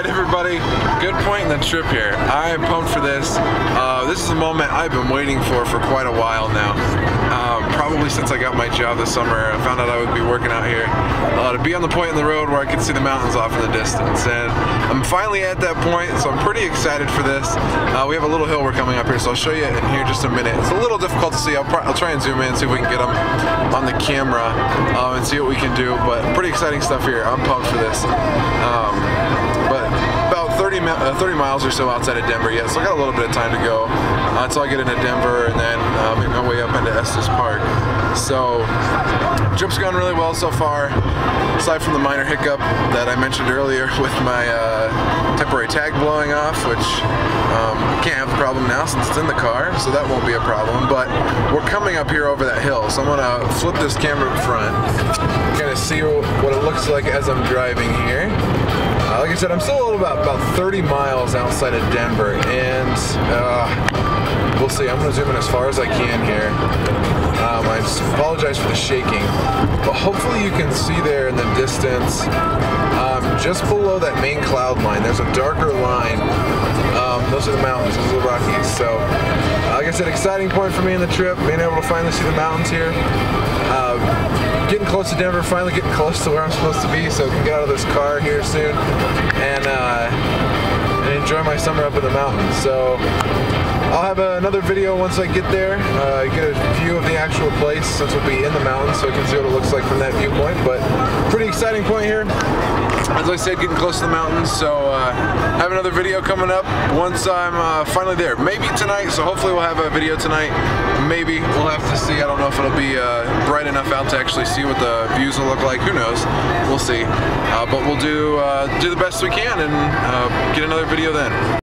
Alright everybody, good point in the trip here. I am pumped for this. This is a moment I've been waiting for quite a while now. Probably since I got my job this summer. I found out I would be working out here. To be on the point in the road where I could see the mountains off in the distance. And I'm finally at that point, so I'm pretty excited for this. We have a little hill we're coming up here, so I'll show you in here just a minute. It's a little difficult to see. I'll try and zoom in, see if we can get them on the camera and see what we can do. But pretty exciting stuff here. I'm pumped for this. But about 30 miles or so outside of Denver yet, so I got a little bit of time to go until I get into Denver and then make my way up into Estes Park. So, trip's gone really well so far, aside from the minor hiccup that I mentioned earlier with my temporary tag blowing off, which can't have the problem now since it's in the car, so that won't be a problem. But we're coming up here over that hill, so I'm gonna flip this camera in front, kind of see what it looks like as I'm driving here. Like I said, I'm still about 30 miles outside of Denver, and we'll see. I'm going to zoom in as far as I can here. I apologize for the shaking, but hopefully you can see there in the distance, just below that main cloud line, there's a darker line. Those are the mountains, those are the Rockies. So, like I said, exciting point for me in the trip, being able to finally see the mountains here. Getting close to Denver, finally getting close to where I'm supposed to be, so I can get out of this car here soon and enjoy my summer up in the mountains. So I'll have another video once I get there, get a view of the actual place since we'll be in the mountains, so I can see what it looks like from that viewpoint. But pretty exciting point here. As I said, getting close to the mountains, so have another video coming up once I'm finally there. Maybe tonight, so hopefully we'll have a video tonight. Maybe, we'll have to see. I don't know if it'll be bright enough out to actually see what the views will look like. Who knows? We'll see. But we'll do the best we can and get another video then.